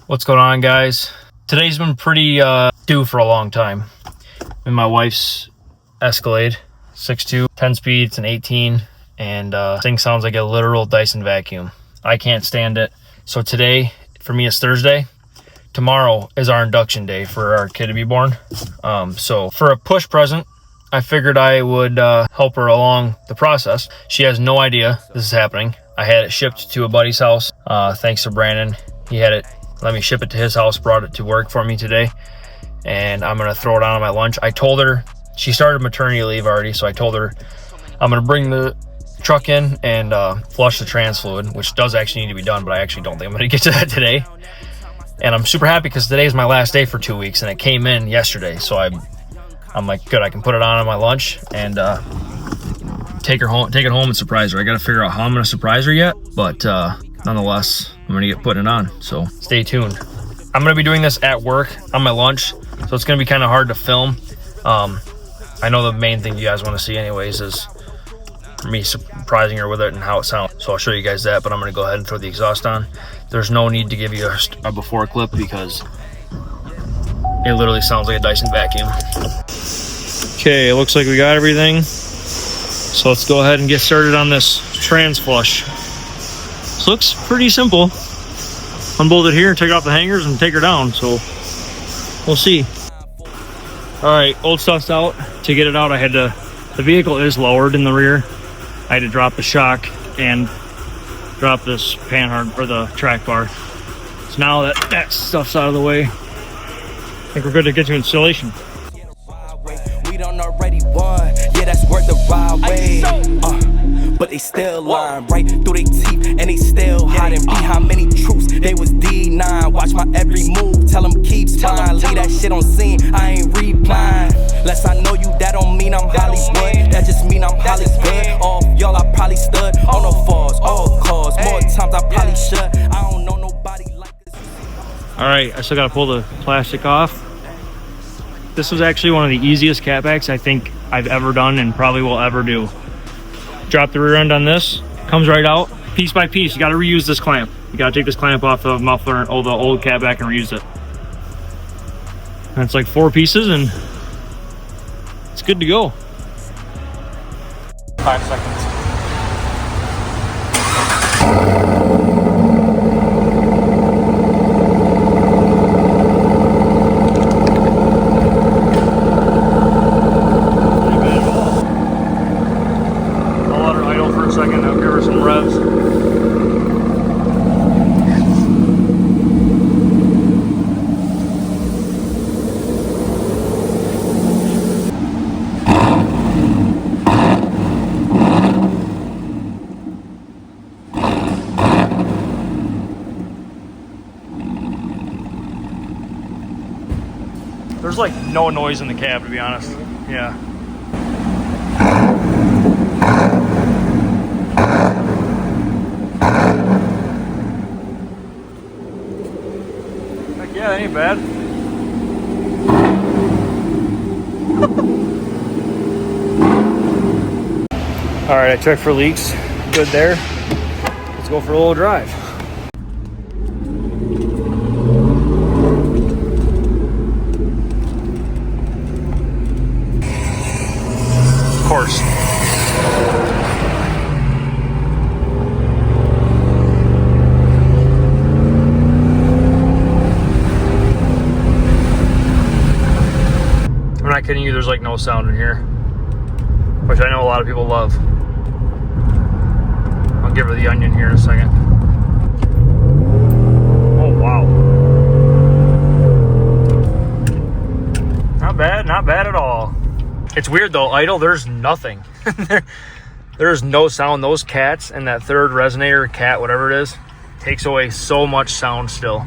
What's going on, guys? Today's been pretty due for a long time. In my wife's Escalade 6.2, 10-speed, it's an 18, and this thing sounds like a literal Dyson vacuum. I can't stand it. So today, for me, it's Thursday. Tomorrow is our induction day for our kid to be born. So for a push present, I figured I would help her along the process. She has no idea this is happening. I had it shipped to a buddy's house. Thanks to Brandon. He had it, let me ship it to his house, brought it to work for me today. And I'm gonna throw it on my lunch. I told her, she started maternity leave already, so I told her I'm gonna bring the truck in and flush the trans fluid, which does actually need to be done, but I actually don't think I'm gonna get to that today. And I'm super happy because today is my last day for 2 weeks, and it came in yesterday. So I'm like, good, I can put it on my lunch and take it home and surprise her. I got to figure out how I'm going to surprise her yet, but nonetheless, I'm going to get putting it on. So stay tuned. I'm going to be doing this at work on my lunch, so it's going to be kind of hard to film. I know the main thing you guys want to see anyways is me surprising her with it and how it sounds. So I'll show you guys that, but I'm going to go ahead and throw the exhaust on. There's no need to give you a before clip because it literally sounds like a Dyson vacuum. Okay, it looks like we got everything. So let's go ahead and get started on this trans flush. This looks pretty simple. Unbolt it here, take off the hangers, and take her down. So we'll see. All right, old stuff's out. To get it out, the vehicle is lowered in the rear. I had to drop the shock and drop this panhard or the track bar. So now that stuff's out of the way, I think we're good to get to installation. We done already won, yeah, that's worth the ride way. But they still lying right through their teeth, and they still hiding behind many truths. They was D9, watch my every move, tell them keep trying. Leave that shit on scene, I ain't replying. Less I know you, that don't mean I'm Hollywood. That just mean I'm Hollywood. Off y'all, I probably stood on the falls, all cause. More times I probably should. I don't know nobody like this. All right, I still gotta pull the plastic off. This was actually one of the easiest catbacks I think I've ever done and probably will ever do. Drop the rear end on this, comes right out, piece by piece. You gotta reuse this clamp. You gotta take this clamp off the muffler, the old catback, and reuse it. And it's like 4 pieces and it's good to go. 5 seconds. Second, I'll give her some revs. There's like no noise in the cab, to be honest. Yeah. Yeah, that ain't bad. All right, I checked for leaks. Good there. Let's go for a little drive. Corsa. I'm not kidding you, there's like no sound in here, which I know a lot of people love. I'll give her the onion here in a second. Oh, wow. Not bad at all. It's weird though, idle, there's nothing. There's no sound. Those cats and that third resonator, cat, whatever it is, takes away so much sound still.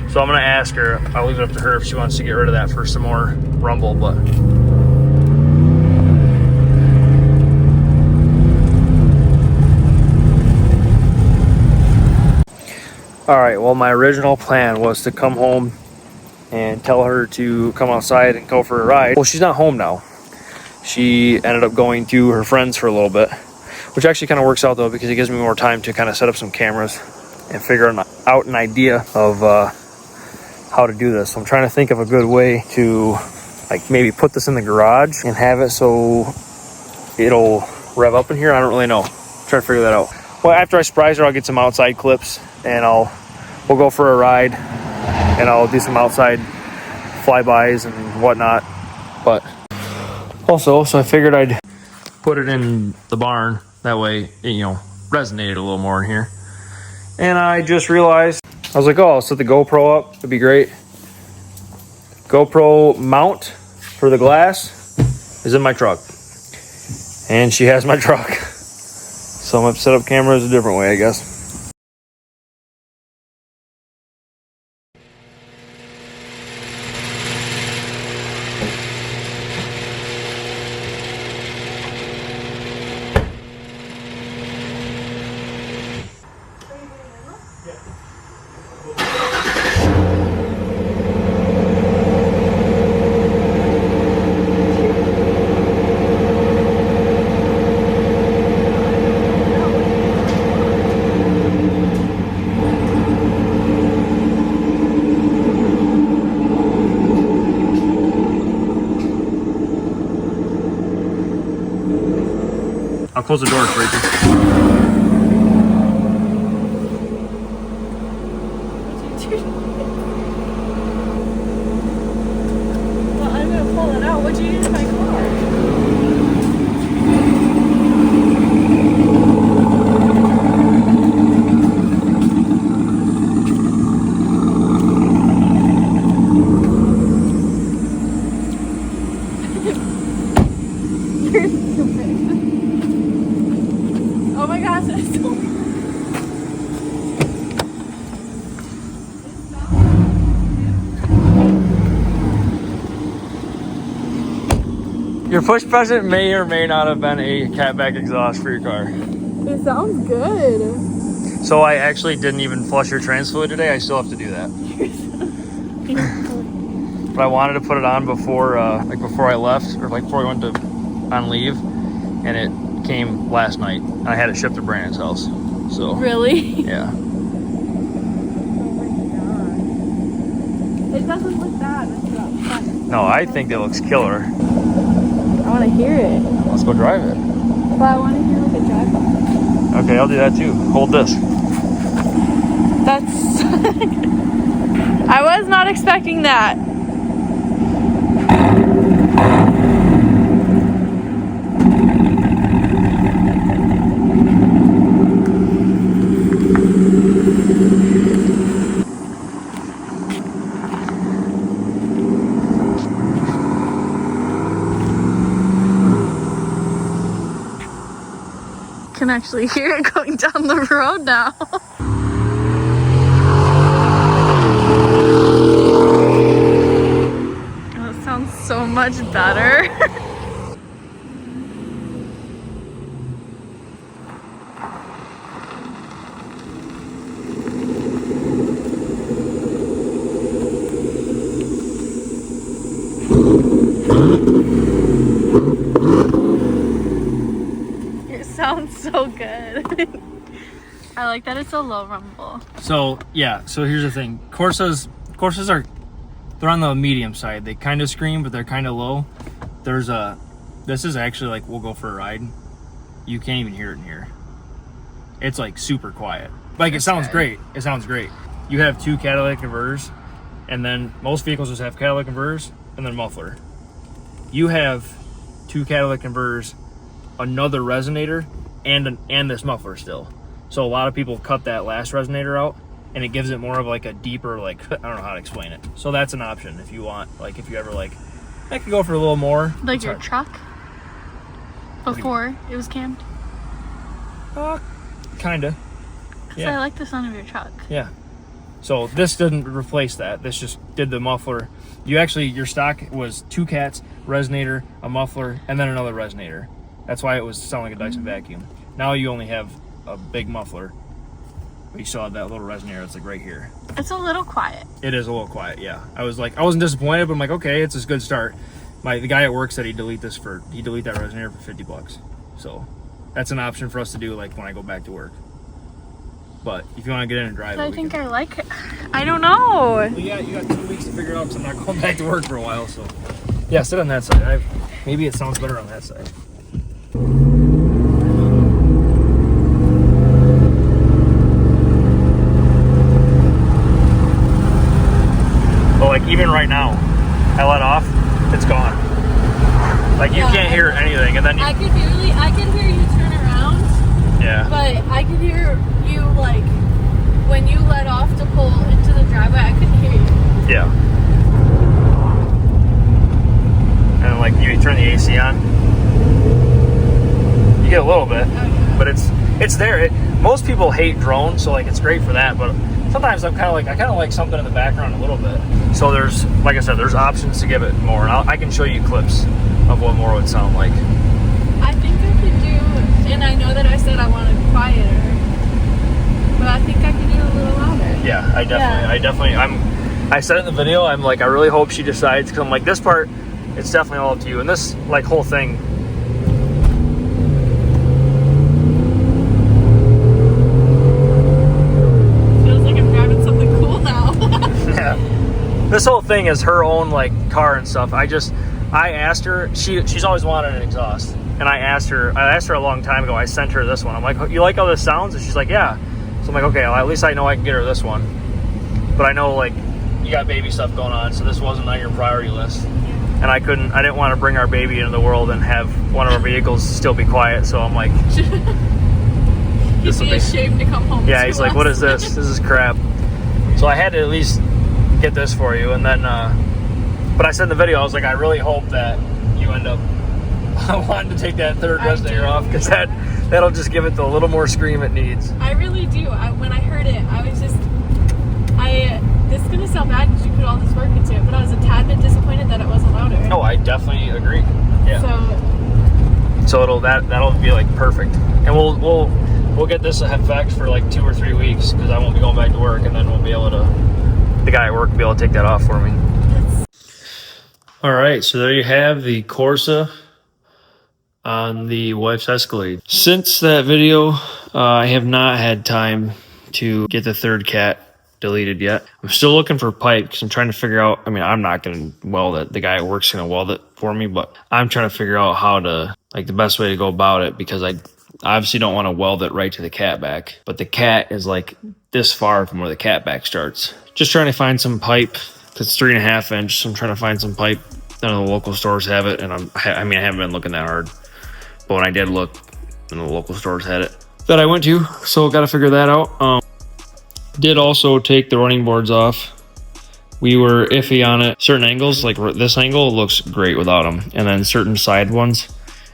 So I'm gonna ask her, I'll leave it up to her if she wants to get rid of that for some more rumble, but. All right, well, my original plan was to come home and tell her to come outside and go for a ride. Well, she's not home now. She ended up going to her friends for a little bit, which actually kind of works out though, because it gives me more time to kind of set up some cameras and figure out an idea of how to do this. So I'm trying to think of a good way to like maybe put this in the garage and have it so it'll rev up in here. I don't really know. Try to figure that out. Well, after I surprise her, I'll get some outside clips and we'll go for a ride and I'll do some outside flybys and whatnot. But also, so I figured I'd put it in the barn. That way, it, you know, resonated a little more in here. And I just realized, I was like, oh, I'll set the GoPro up. It'd be great. GoPro mount for the glass is in my truck. And she has my truck. So I'm going to set up cameras a different way, I guess. I'll close the door for you. Well, I'm gonna pull it out. What'd you do to my car? You're stupid. Oh my gosh, it's so... Your push present may or may not have been a catback exhaust for your car. It sounds good. So I actually didn't even flush your trans fluid today. I still have to do that. But I wanted to put it on before, before I left, or like before we went on leave, and it came last night. And I had it shipped to Brandon's house. So Really? yeah. Oh my god. It doesn't look bad. It's about fun. No, I think it looks killer. I want to hear it. Let's go drive it. But I want to hear like a drive-by. Okay, I'll do that too. Hold this. That's... I was not expecting that. Can actually hear it going down the road now. That sounds so much better. It sounds so good. I like that it's a low rumble. So yeah, so here's the thing. Corsas are, they're on the medium side. They kind of scream, but they're kind of low. This is actually like, we'll go for a ride. You can't even hear it in here. It's like super quiet. Like it sounds great. It sounds great. You have two catalytic converters, and then most vehicles just have catalytic converters and then muffler. You have two catalytic converters, another resonator, and this muffler still. So a lot of people cut that last resonator out, and it gives it more of like a deeper, like, I don't know how to explain it. So that's an option if you want, like if you ever like, I could go for a little more. Like your truck? Before it was cammed? Kinda. Yeah. I like the sound of your truck. Yeah. So this didn't replace that. This just did the muffler. You actually, your stock was two cats, resonator, a muffler, and then another resonator. That's why it was sounding like a Dyson vacuum. Now you only have a big muffler, but you still have that little resonator that's like right here. It's a little quiet. It is a little quiet, yeah. I wasn't disappointed, but I'm like, okay, it's a good start. The guy at work said he'd delete that resonator for $50. So that's an option for us to do like when I go back to work. But if you want to get in and drive it, I think I like it. I don't know. Well, yeah, you got 2 weeks to figure it out because I'm not going back to work for a while. So yeah, sit on that side. Maybe it sounds better on that side. But like even right now, I let off, it's gone. Like you can't hear anything, and then I could hear you turn around. Yeah. But I could hear you like when you let off to pull into the driveway. I couldn't hear you. Yeah. And like you turn the AC on, you get a little bit, but it's there. Most people hate drones, so like it's great for that. But sometimes I kind of like something in the background a little bit. So there's, like I said, there's options to give it more, and I can show you clips of what more would sound like. I think I could do, and I know that I said I wanted quieter, but I think I could do a little louder. Yeah, I said in the video, I'm like, I really hope she decides, because I'm like, this part, it's definitely all up to you. And this like whole thing, feels like I'm driving something cool now. yeah, this whole thing is her own like car and stuff. I asked her, she's always wanted an exhaust, and I asked her a long time ago. I sent her this one. I'm like, you like how this sounds? And she's like, yeah. So I'm like, okay, well, at least I know I can get her this one. But I know like you got baby stuff going on, so this wasn't on your priority list. And I didn't want to bring our baby into the world and have one of our vehicles still be quiet. So I'm like, He'd be ashamed to come home. Yeah, he's like, what is this? This is crap. So I had to at least get this for you, and then. But I said in the video, I was like, I really hope that you end up wanting to take that third resonator off, because that'll just give it the little more scream it needs. I really do. When I heard it, I was just, this is gonna sound bad because you put all this work into it, but I was a tad bit disappointed that it wasn't louder. Oh, I definitely agree. Yeah. So that'll be like perfect, and we'll get this effect for like 2 or 3 weeks, because I won't be going back to work, and then we'll be able to. The guy at work will be able to take that off for me. All right, so there you have the Corsa on the wife's Escalade. Since that video, I have not had time to get the third cat deleted yet. I'm still looking for pipe because I'm trying to figure out, I mean, I'm not going to weld it. The guy at work's going to weld it for me, but I'm trying to figure out how to, like the best way to go about it, because I obviously don't want to weld it right to the cat back, but the cat is like this far from where the cat back starts. Just trying to find some pipe. It's 3.5 inch, so I'm trying to find some pipe. None of the local stores have it, and I haven't been looking that hard. But when I did look, none of the local stores had it that I went to, so got to figure that out. Did also take the running boards off. We were iffy on it. Certain angles, like this angle, looks great without them, and then certain side ones,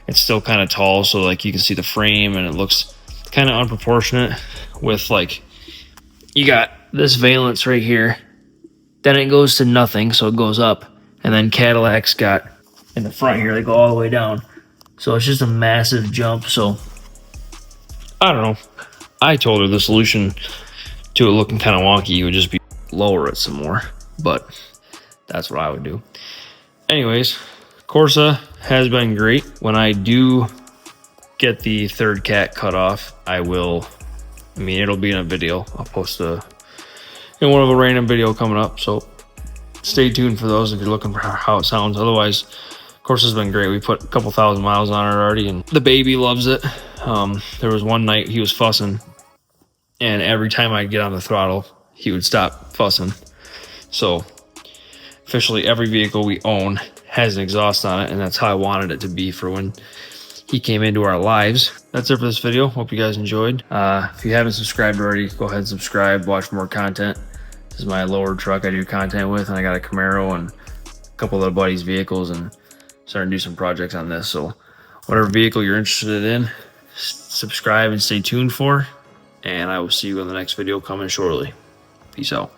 it's still kind of tall, so like you can see the frame, and it looks kind of unproportionate. With like, you got this valence right here. Then it goes to nothing, so it goes up. And then Cadillac's got in the front here, they go all the way down. So it's just a massive jump. So I don't know. I told her the solution to it looking kind of wonky would just be lower it some more. But that's what I would do. Anyways, Corsa has been great. When I do get the third cat cut off, it'll be in a video. I'll post one of a random video coming up, so stay tuned for those if you're looking for how it sounds. Otherwise, Corsa's been great. We put a couple thousand miles on it already, and the baby loves it. There was one night he was fussing, and every time I'd get on the throttle, he would stop fussing. So officially every vehicle we own has an exhaust on it, and that's how I wanted it to be for when he came into our lives. That's it for this video. Hope you guys enjoyed. If you haven't subscribed already, go ahead and subscribe, watch more content. This is my lower truck I do content with, and I got a Camaro and a couple of other buddies' vehicles, and starting to do some projects on this. So whatever vehicle you're interested in, subscribe and stay tuned for, and I will see you in the next video coming shortly. Peace out.